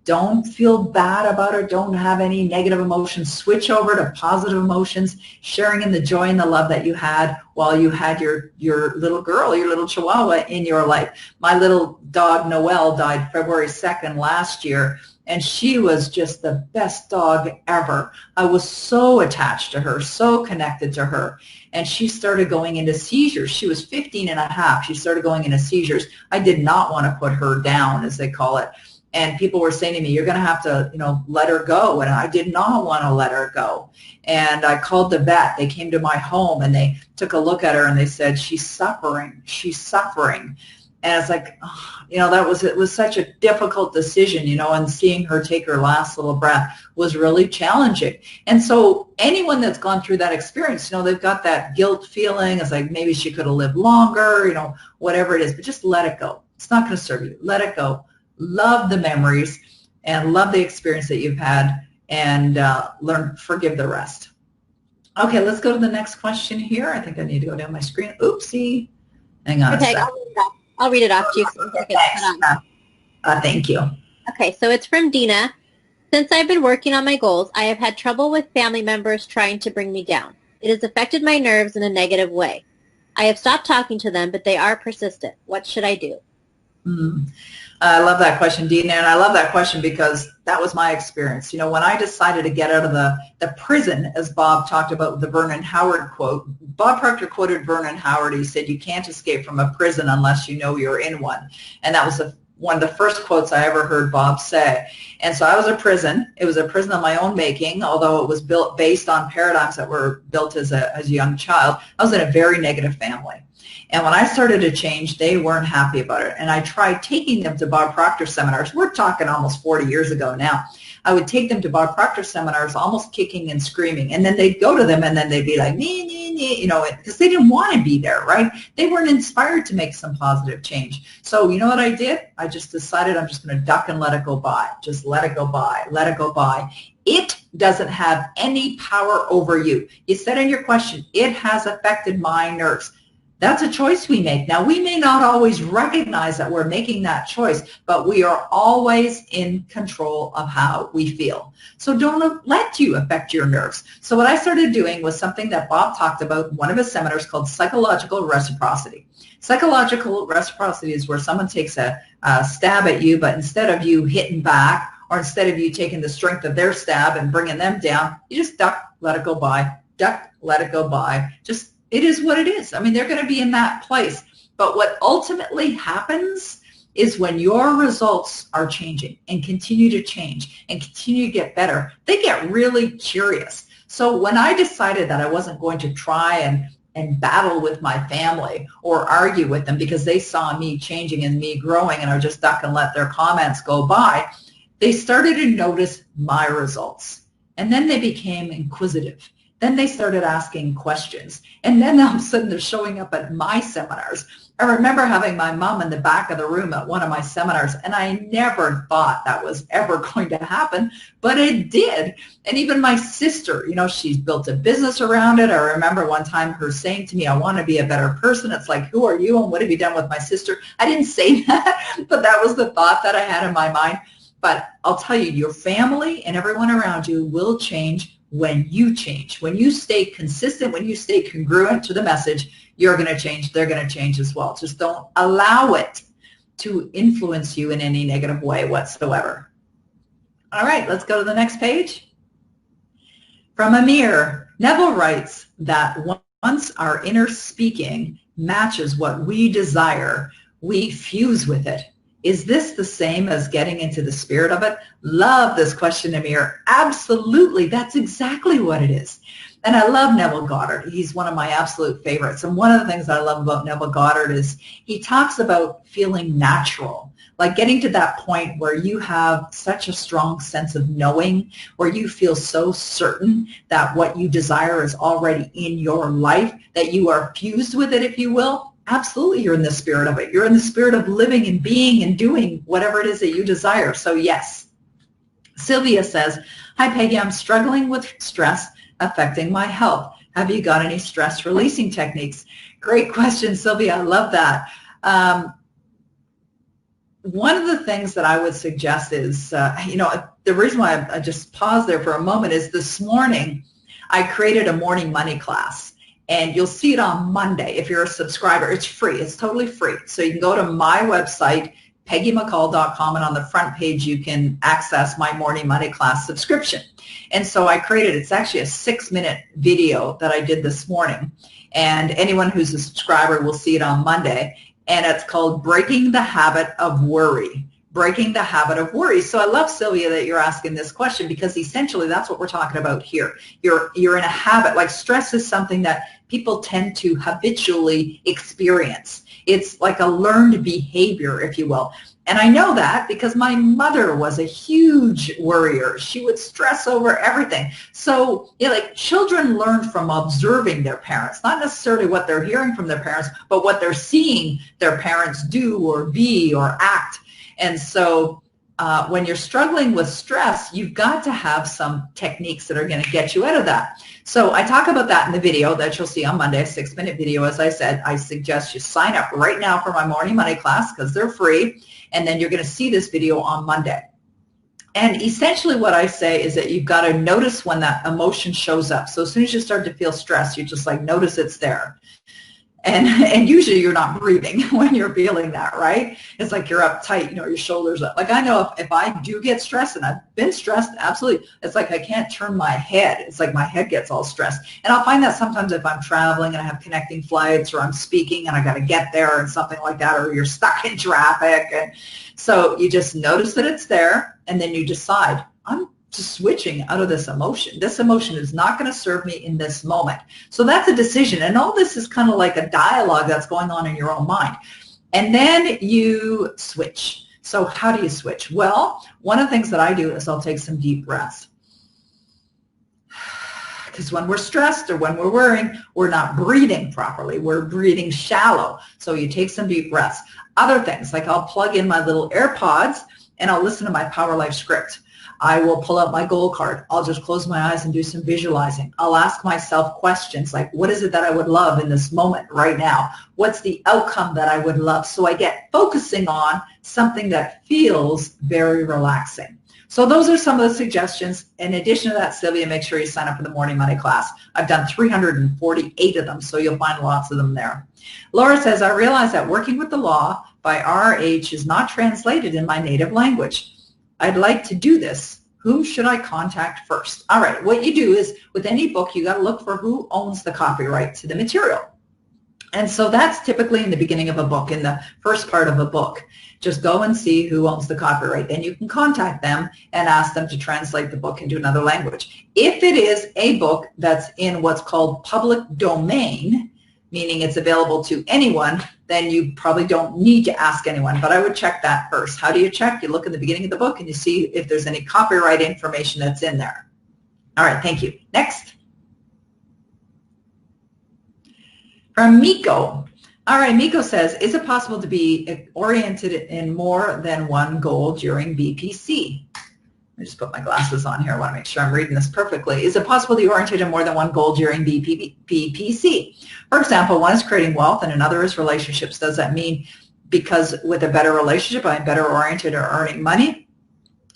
Don't feel bad about it. Don't have any negative emotions. Switch over to positive emotions, sharing in the joy and the love that you had while you had your little girl, your little Chihuahua in your life. My little dog, Noelle, died February 2nd last year, and she was just the best dog ever. I was so attached to her, so connected to her, and she started going into seizures. She was 15 and a half. She started going into seizures. I did not want to put her down, as they call it. And people were saying to me, you're going to have to, let her go. And I did not want to let her go. And I called the vet. They came to my home, and they took a look at her, and they said, she's suffering. She's suffering. And it's like, it was such a difficult decision, and seeing her take her last little breath was really challenging. And so anyone that's gone through that experience, they've got that guilt feeling. It's like, maybe she could have lived longer, whatever it is, but just let it go. It's not going to serve you. Let it go. Love the memories and love the experience that you've had, and forgive the rest. Okay, let's go to the next question here. I think I need to go down my screen. Oopsie. Hang on okay, a sec. I'll read it off to you. Thank you. Okay, so it's from Dina. Since I've been working on my goals, I have had trouble with family members trying to bring me down. It has affected my nerves in a negative way. I have stopped talking to them, but they are persistent. What should I do? I love that question, Dina, and I love that question because that was my experience. When I decided to get out of the prison, as Bob talked about the Vernon Howard quote, Bob Proctor quoted Vernon Howard. He said, you can't escape from a prison unless you know you're in one. And that was one of the first quotes I ever heard Bob say. And so I was a prison. It was a prison of my own making, although it was built based on paradigms that were built as a young child. I was in a very negative family. And when I started to change, they weren't happy about it. And I tried taking them to Bob Proctor seminars. We're talking almost 40 years ago now. I would take them to Bob Proctor seminars, almost kicking and screaming. And then they'd go to them, and then they'd be like, because they didn't want to be there, right? They weren't inspired to make some positive change. So you know what I did? I just decided I'm just going to duck and let it go by. Just let it go by. Let it go by. It doesn't have any power over you. You said in your question, it has affected my nerves. That's a choice we make. Now, we may not always recognize that we're making that choice, but we are always in control of how we feel. So don't let you affect your nerves. So what I started doing was something that Bob talked about in one of his seminars called psychological reciprocity. Psychological reciprocity is where someone takes a stab at you, but instead of you hitting back, or instead of you taking the strength of their stab and bringing them down, you just duck, let it go by, duck, let it go by. Just, it is what it is. I mean, they're going to be in that place. But what ultimately happens is when your results are changing and continue to change and continue to get better, they get really curious. So when I decided that I wasn't going to try and battle with my family or argue with them because they saw me changing and me growing and I would just duck and let their comments go by, they started to notice my results. And then they became inquisitive. Then they started asking questions. And then all of a sudden they're showing up at my seminars. I remember having my mom in the back of the room at one of my seminars, and I never thought that was ever going to happen, but it did. And even my sister, you know, she's built a business around it. I remember one time her saying to me, I want to be a better person. It's like, who are you and what have you done with my sister? I didn't say that, but that was the thought that I had in my mind. But I'll tell you, your family and everyone around you will change when you change. When you stay consistent, when you stay congruent to the message, you're going to change. They're going to change as well. Just don't allow it to influence you in any negative way whatsoever. All right, let's go to the next page. From Amir, Neville writes that once our inner speaking matches what we desire, we fuse with it. Is this the same as getting into the spirit of it? Love this question, Amir. Absolutely. That's exactly what it is. And I love Neville Goddard. He's one of my absolute favorites. And one of the things I love about Neville Goddard is he talks about feeling natural, like getting to that point where you have such a strong sense of knowing, where you feel so certain that what you desire is already in your life, that you are fused with it, if you will. Absolutely, you're in the spirit of it. You're in the spirit of living and being and doing whatever it is that you desire. So yes. Sylvia says, hi, Peggy, I'm struggling with stress affecting my health. Have you got any stress releasing techniques? Great question, Sylvia. I love that. One of the things that I would suggest is, the reason why I just paused there for a moment is this morning I created a morning money class. And you'll see it on Monday. If you're a subscriber, it's free. It's totally free. So you can go to my website, peggymccall.com, and on the front page you can access my morning money class subscription. And so I created, it's actually a 6-minute video that I did this morning. And anyone who's a subscriber will see it on Monday. And it's called Breaking the Habit of Worry. Breaking the habit of worry. So I love, Sylvia, that you're asking this question, because essentially that's what we're talking about here. You're in a habit. Like, stress is something that people tend to habitually experience. It's like a learned behavior, if you will. And I know that because my mother was a huge worrier. She would stress over everything. So, like, children learn from observing their parents, not necessarily what they're hearing from their parents, but what they're seeing their parents do or be or act. And so when you're struggling with stress, you've got to have some techniques that are going to get you out of that. So I talk about that in the video that you'll see on Monday, a 6-minute video. As I said, I suggest you sign up right now for my morning money class because they're free, and then you're going to see this video on Monday. And essentially what I say is that you've got to notice when that emotion shows up. So as soon as you start to feel stress, you just like notice it's there. And usually you're not breathing when you're feeling that, right? It's like you're uptight, your shoulders up. Like, I know if I do get stressed, and I've been stressed, absolutely, it's like I can't turn my head. It's like my head gets all stressed. And I'll find that sometimes if I'm traveling and I have connecting flights, or I'm speaking and I got to get there and something like that, or you're stuck in traffic. And so you just notice that it's there, and then you decide, I'm just switching out of this emotion. This emotion is not going to serve me in this moment. So that's a decision. And all this is kind of like a dialogue that's going on in your own mind. And then you switch. So how do you switch? Well, one of the things that I do is I'll take some deep breaths. Because when we're stressed or when we're worrying, we're not breathing properly. We're breathing shallow. So you take some deep breaths. Other things, like I'll plug in my little AirPods and I'll listen to my Power Life script. I will pull out my goal card. I'll just close my eyes and do some visualizing. I'll ask myself questions like, what is it that I would love in this moment right now? What's the outcome that I would love? So I get focusing on something that feels very relaxing. So those are some of the suggestions. In addition to that, Sylvia, make sure you sign up for the Morning Money class. I've done 348 of them, so you'll find lots of them there. Laura says, I realize that working with the law by RH is not translated in my native language. I'd like to do this. Whom should I contact first? All right, what you do is with any book, you got to look for who owns the copyright to the material. And so that's typically in the beginning of a book, in the first part of a book. Just go and see who owns the copyright. Then you can contact them and ask them to translate the book into another language. If it is a book that's in what's called public domain, meaning it's available to anyone, then you probably don't need to ask anyone. But I would check that first. How do you check? You look in the beginning of the book and you see if there's any copyright information that's in there. All right, thank you. Next. From Miko. All right, Miko says, is it possible to be oriented in more than one goal during BPC? Let me just put my glasses on here. I want to make sure I'm reading this perfectly. Is it possible to be oriented in more than one goal during BPC? For example, one is creating wealth and another is relationships. Does that mean because with a better relationship, I'm better oriented or earning money?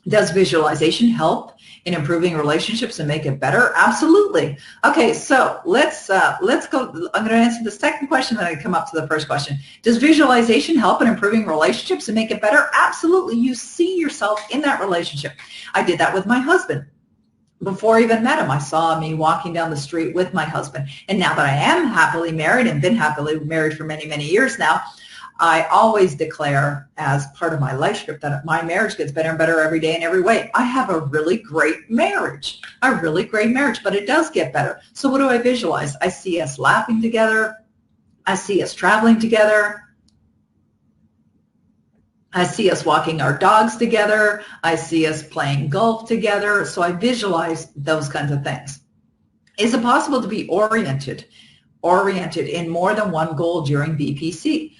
Does visualization help in improving relationships and make it better? Absolutely. Okay, so let's go. I'm going to answer the second question, then I come up to the first question. Does visualization help in improving relationships and make it better? Absolutely. You see yourself in that relationship. I did that with my husband. Before I even met him, I saw me walking down the street with my husband. And now that I am happily married and been happily married for many, many years now, I always declare as part of my life script that my marriage gets better and better every day in every way. I have a really great marriage, but it does get better. So what do I visualize? I see us laughing together. I see us traveling together. I see us walking our dogs together. I see us playing golf together. So I visualize those kinds of things. Is it possible to be oriented in more than one goal during BPC?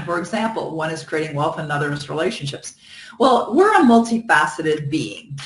For example, one is creating wealth and another is relationships. Well, we're a multifaceted being.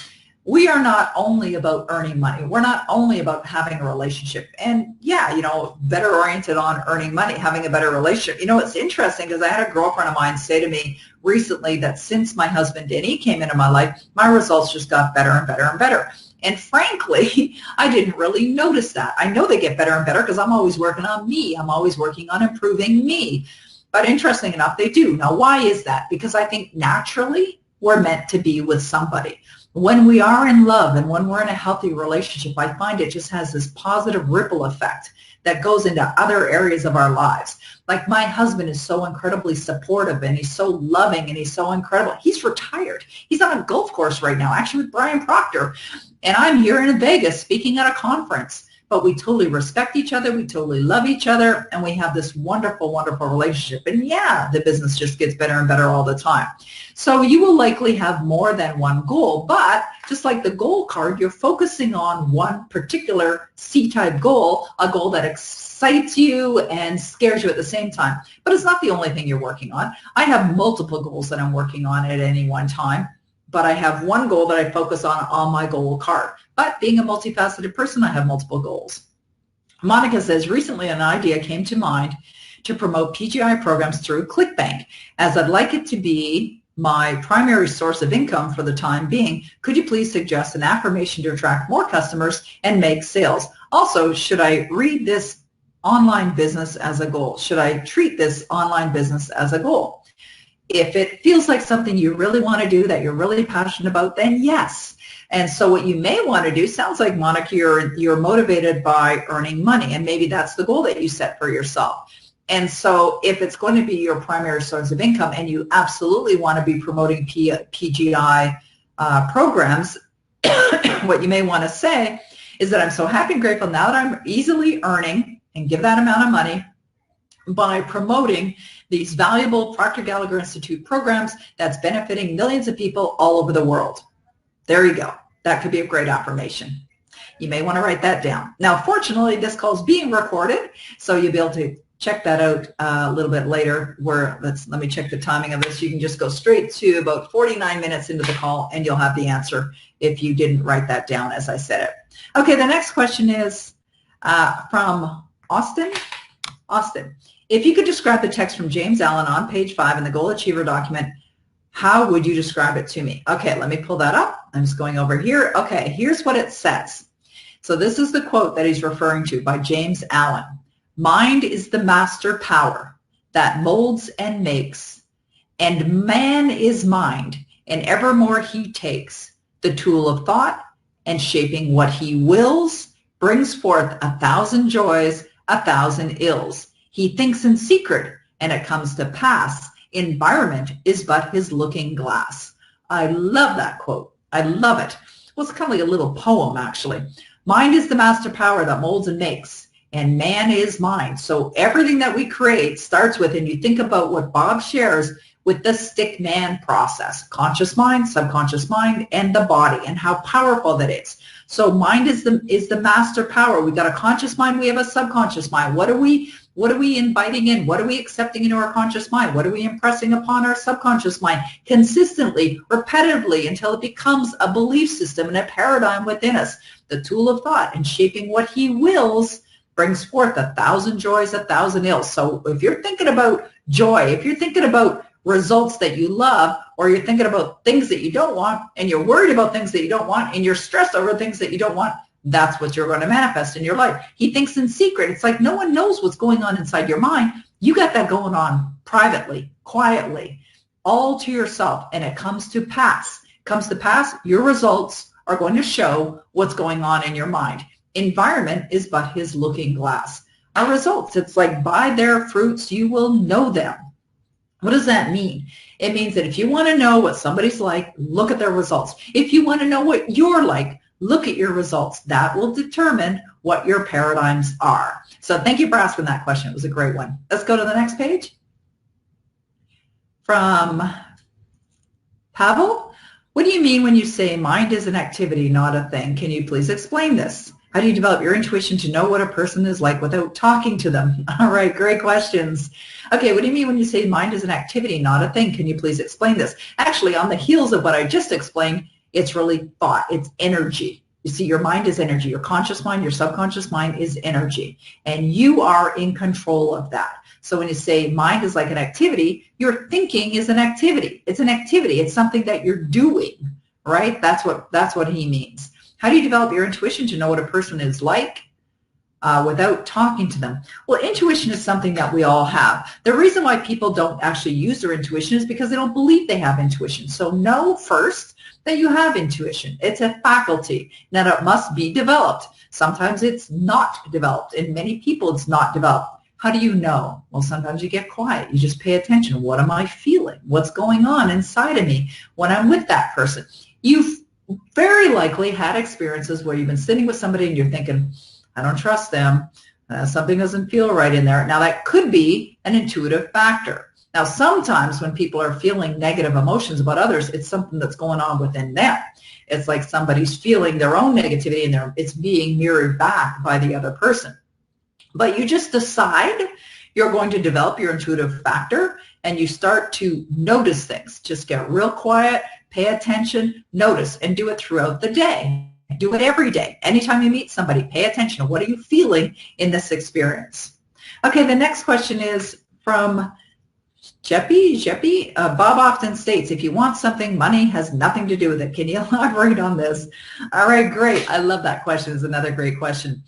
We are not only about earning money. We're not only about having a relationship. And yeah, better oriented on earning money, having a better relationship. It's interesting because I had a girlfriend of mine say to me recently that since my husband Denny came into my life, my results just got better and better and better. And frankly, I didn't really notice that. I know they get better and better because I'm always working on me. I'm always working on improving me. But interesting enough, they do. Now, why is that? Because I think naturally we're meant to be with somebody. When we are in love and when we're in a healthy relationship, I find it just has this positive ripple effect that goes into other areas of our lives. Like my husband is so incredibly supportive and he's so loving and he's so incredible. He's retired. He's on a golf course right now, actually with Brian Proctor. And I'm here in Vegas speaking at a conference. But we totally respect each other, we totally love each other, and we have this wonderful, wonderful relationship. And yeah, the business just gets better and better all the time. So you will likely have more than one goal, but just like the goal card, you're focusing on one particular C-type goal, a goal that excites you and scares you at the same time. But it's not the only thing you're working on. I have multiple goals that I'm working on at any one time. But I have one goal that I focus on my goal card. But being a multifaceted person, I have multiple goals. Monica says, recently an idea came to mind to promote PGI programs through ClickBank. As I'd like it to be my primary source of income for the time being, could you please suggest an affirmation to attract more customers and make sales? Also, should I read this online business as a goal? Should I treat this online business as a goal? If it feels like something you really want to do, that you're really passionate about, then yes. And so what you may want to do, sounds like, Monica, you're motivated by earning money, and maybe that's the goal that you set for yourself. And so if it's going to be your primary source of income and you absolutely want to be promoting PGI programs, what you may want to say is that I'm so happy and grateful now that I'm easily earning and give that amount of money by promoting these valuable Proctor Gallagher Institute programs that's benefiting millions of people all over the world. There you go. That could be a great affirmation. You may want to write that down. Now, fortunately, this call is being recorded, so you'll be able to check that out a little bit later. Let me check the timing of this. You can just go straight to about 49 minutes into the call and you'll have the answer if you didn't write that down as I said it. Okay, the next question is from Austin. Austin, if you could describe the text from James Allen on page 5 in the Goal Achiever document, how would you describe it to me? Okay, let me pull that up. I'm just going over here. Okay, here's what it says. So this is the quote that he's referring to by James Allen. Mind is the master power that molds and makes, and man is mind, and evermore he takes the tool of thought, and shaping what he wills, brings forth 1,000 joys, 1,000 ills. He thinks in secret, and it comes to pass. Environment is but his looking glass. I love that quote. I love it. Well, it's kind of like a little poem, actually. Mind is the master power that molds and makes, and man is mind. So everything that we create starts with, and you think about what Bob shares with the stick man process, conscious mind, subconscious mind, and the body, and how powerful that is. So mind is the master power. We've got a conscious mind, we have a subconscious mind. What are we inviting in? What are we accepting into our conscious mind? What are we impressing upon our subconscious mind consistently, repetitively, until it becomes a belief system and a paradigm within us? The tool of thought, and shaping what he wills, brings forth 1,000 joys, 1,000 ills. So if you're thinking about joy, if you're thinking about results that you love, or you're thinking about things that you don't want, and you're worried about things that you don't want, and you're stressed over things that you don't want, that's what you're going to manifest in your life. He thinks in secret. It's like no one knows what's going on inside your mind. You got that going on privately, quietly, all to yourself, and it comes to pass. Comes to pass, your results are going to show what's going on in your mind. Environment is but his looking glass. Our results, it's like by their fruits you will know them. What does that mean? It means that if you want to know what somebody's like, look at their results. If you want to know what you're like, look at your results. That will determine what your paradigms are. So thank you for asking that question. It was a great one. Let's go to the next page. From Pavel, what do you mean when you say mind is an activity, not a thing? Can you please explain this? How do you develop your intuition to know what a person is like without talking to them? All right, great questions. Okay, what do you mean when you say mind is an activity, not a thing? Can you please explain this? Actually, on the heels of what I just explained, it's really thought. It's energy. You see, your mind is energy. Your conscious mind, your subconscious mind is energy. And you are in control of that. So when you say mind is like an activity, your thinking is an activity. It's an activity. It's something that you're doing, right? That's what he means. How do you develop your intuition to know what a person is like without talking to them? Well, intuition is something that we all have. The reason why people don't actually use their intuition is because they don't believe they have intuition. So know first that you have intuition. It's a faculty. Now, it must be developed. Sometimes it's not developed. In many people, it's not developed. How do you know? Well, sometimes you get quiet. You just pay attention. What am I feeling? What's going on inside of me when I'm with that person? You've very likely had experiences where you've been sitting with somebody and you're thinking, I don't trust them. Something doesn't feel right in there. Now, that could be an intuitive factor. Now, sometimes when people are feeling negative emotions about others, it's something that's going on within them. It's like somebody's feeling their own negativity and it's being mirrored back by the other person. But you just decide you're going to develop your intuitive factor and you start to notice things. Just get real quiet, pay attention, notice, and do it throughout the day. Do it every day. Anytime you meet somebody, pay attention to what are you feeling in this experience. Okay, the next question is from Jeppy. Bob often states, if you want something, money has nothing to do with it. Can you elaborate on this? All right, great. I love that question. It's another great question.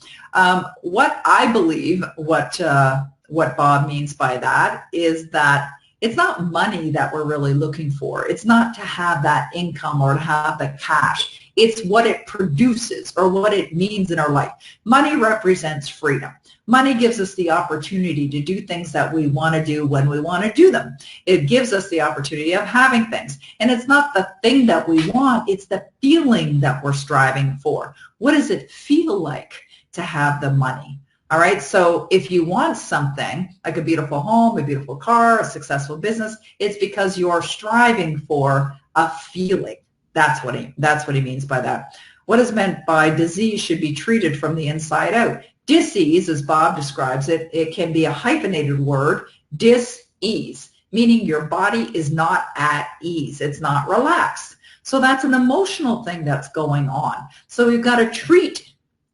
What I believe, what Bob means by that is that it's not money that we're really looking for. It's not to have that income or to have the cash. It's what it produces or what it means in our life. Money represents freedom. Money gives us the opportunity to do things that we want to do when we want to do them. It gives us the opportunity of having things. And it's not the thing that we want, it's the feeling that we're striving for. What does it feel like to have the money? All right, so if you want something like a beautiful home, a beautiful car, a successful business, it's because you're striving for a feeling. That's what he means by that. What is meant by disease should be treated from the inside out? Dis-ease, as Bob describes it, it can be a hyphenated word, dis-ease, meaning your body is not at ease. It's not relaxed. So that's an emotional thing that's going on. So we've got to treat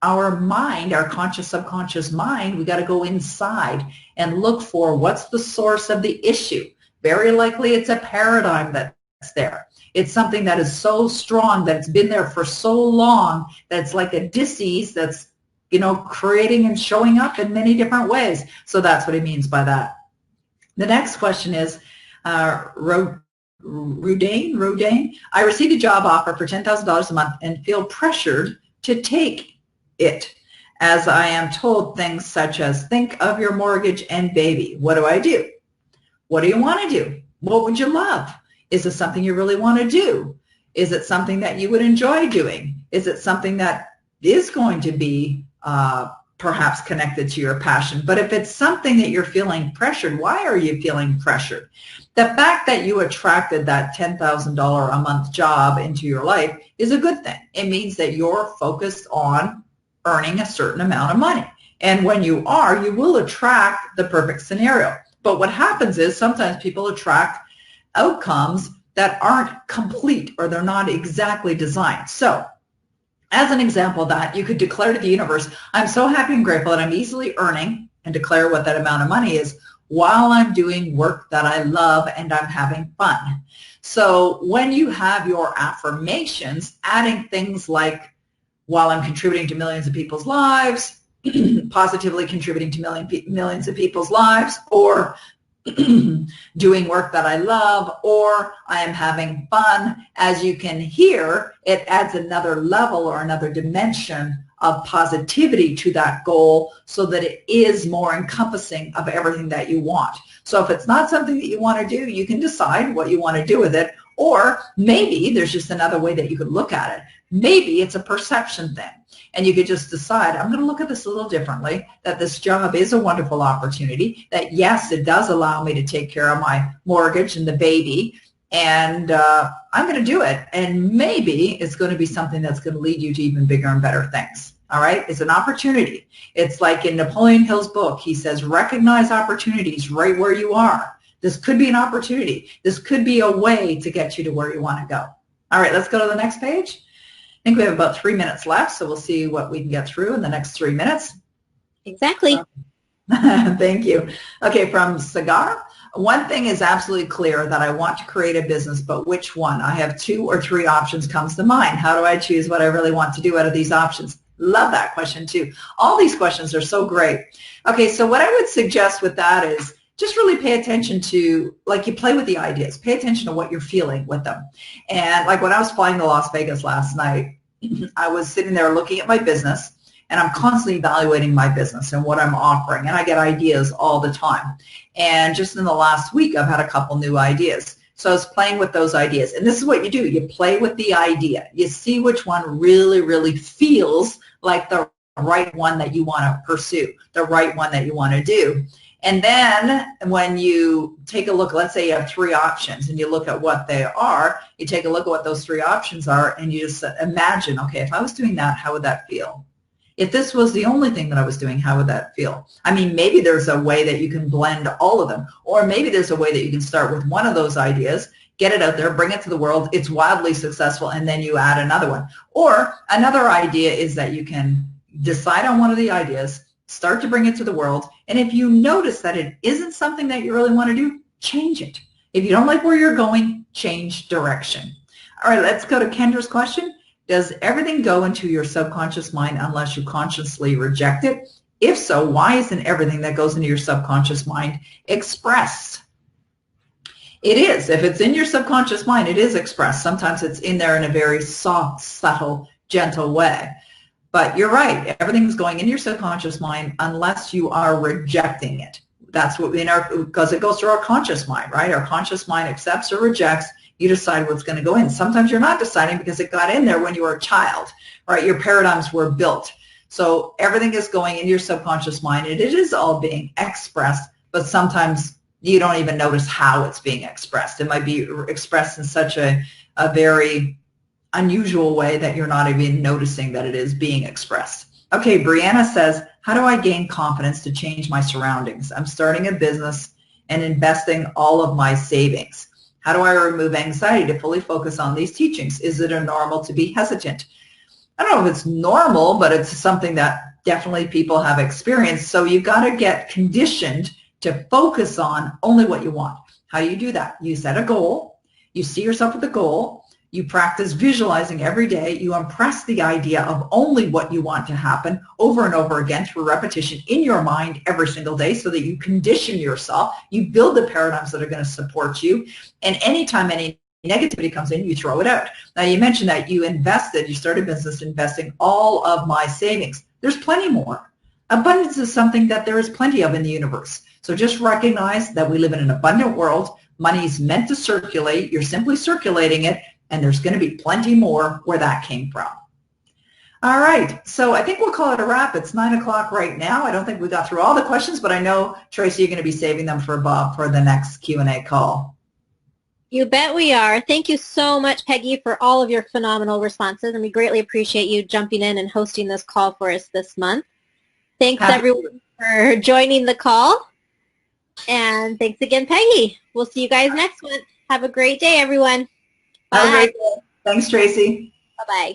our mind, our conscious, subconscious mind. We've got to go inside and look for what's the source of the issue. Very likely it's a paradigm that's there. It's something that is so strong that it's been there for so long that it's like a dis-ease that's, creating and showing up in many different ways. So that's what he means by that. The next question is, Rodane, I received a job offer for $10,000 a month and feel pressured to take it, as I am told things such as, think of your mortgage and baby. What do I do? What do you want to do? What would you love? Is it something you really want to do? Is it something that you would enjoy doing? Is it something that is going to be perhaps connected to your passion? But if it's something that you're feeling pressured, why are you feeling pressured? The fact that you attracted that $10,000 a month job into your life is a good thing. It means that you're focused on earning a certain amount of money. And when you are, you will attract the perfect scenario. But what happens is sometimes people attract outcomes that aren't complete, or they're not exactly designed. So as an example of that, you could declare to the universe, I'm so happy and grateful that I'm easily earning, and declare what that amount of money is, while I'm doing work that I love and I'm having fun. So when you have your affirmations, adding things like, while I'm contributing to millions of people's lives, positively contributing to millions of people's lives, or doing work that I love, or I am having fun, as you can hear, it adds another level or another dimension of positivity to that goal, so that it is more encompassing of everything that you want. So if it's not something that you want to do, you can decide what you want to do with it, or maybe there's just another way that you could look at it. Maybe it's a perception thing, and you could just decide, I'm going to look at this a little differently, that this job is a wonderful opportunity, that yes, it does allow me to take care of my mortgage and the baby, and I'm going to do it. And maybe it's going to be something that's going to lead you to even bigger and better things. All right? It's an opportunity. It's like in Napoleon Hill's book, he says, recognize opportunities right where you are. This could be an opportunity. This could be a way to get you to where you want to go. All right, let's go to the next page. I think we have about 3 minutes left, so we'll see what we can get through in the next 3 minutes. Exactly. Thank you. Okay, from Sagar. One thing is absolutely clear, that I want to create a business, but which one? I have 2 or 3 options comes to mind. How do I choose what I really want to do out of these options? Love that question too. All these questions are so great. Okay, so what I would suggest with that is just really pay attention to, like, you play with the ideas. Pay attention to what you're feeling with them. And like when I was flying to Las Vegas last night, I was sitting there looking at my business, and I'm constantly evaluating my business and what I'm offering, and I get ideas all the time. And just in the last week, I've had a couple new ideas. So I was playing with those ideas. And this is what you do. You play with the idea. You see which one really, really feels like the right one that you want to pursue, the right one that you want to do. And then when you take a look, let's say you have 3 options, and you look at what they are, you take a look at what those 3 options are, and you just imagine, okay, if I was doing that, how would that feel? If this was the only thing that I was doing, how would that feel? I mean, maybe there's a way that you can blend all of them, or maybe there's a way that you can start with one of those ideas, get it out there, bring it to the world, it's wildly successful, and then you add another one. Or another idea is that you can decide on one of the ideas, start to bring it to the world, and if you notice that it isn't something that you really want to do, change it. If you don't like where you're going, change direction. All right, let's go to Kendra's question. Does everything go into your subconscious mind unless you consciously reject it? If so, why isn't everything that goes into your subconscious mind expressed? It is. If it's in your subconscious mind, it is expressed. Sometimes it's in there in a very soft, subtle, gentle way. But you're right. Everything's going in your subconscious mind unless you are rejecting it. That's what because it goes through our conscious mind, right? Our conscious mind accepts or rejects. You decide what's going to go in. Sometimes you're not deciding because it got in there when you were a child, right? Your paradigms were built. So everything is going in your subconscious mind, and it is all being expressed, but sometimes you don't even notice how it's being expressed. It might be expressed in such a very unusual way that you're not even noticing that it is being expressed. Okay, Brianna says, how do I gain confidence to change my surroundings? I'm starting a business and investing all of my savings. How do I remove anxiety to fully focus on these teachings? Is it normal to be hesitant? I don't know if it's normal, but it's something that definitely people have experienced. So you've got to get conditioned to focus on only what you want. How do you do that? You set a goal. You see yourself with a goal. You practice visualizing every day. You impress the idea of only what you want to happen over and over again through repetition in your mind every single day so that you condition yourself. You build the paradigms that are going to support you. And anytime any negativity comes in, you throw it out. Now, you mentioned that you started a business investing all of my savings. There's plenty more. Abundance is something that there is plenty of in the universe. So just recognize that we live in an abundant world. Money is meant to circulate. You're simply circulating it. And there's going to be plenty more where that came from. All right, so I think we'll call it a wrap. It's 9 o'clock right now. I don't think we got through all the questions, but I know, Tracy, you're going to be saving them for Bob for the next Q&A call. You bet we are. Thank you so much, Peggy, for all of your phenomenal responses, and we greatly appreciate you jumping in and hosting this call for us this month. Thanks, everyone, for joining the call, and thanks again, Peggy. We'll see you guys next month. Have a great day, everyone. Bye. Have a great day. Thanks, Tracy. Bye-bye.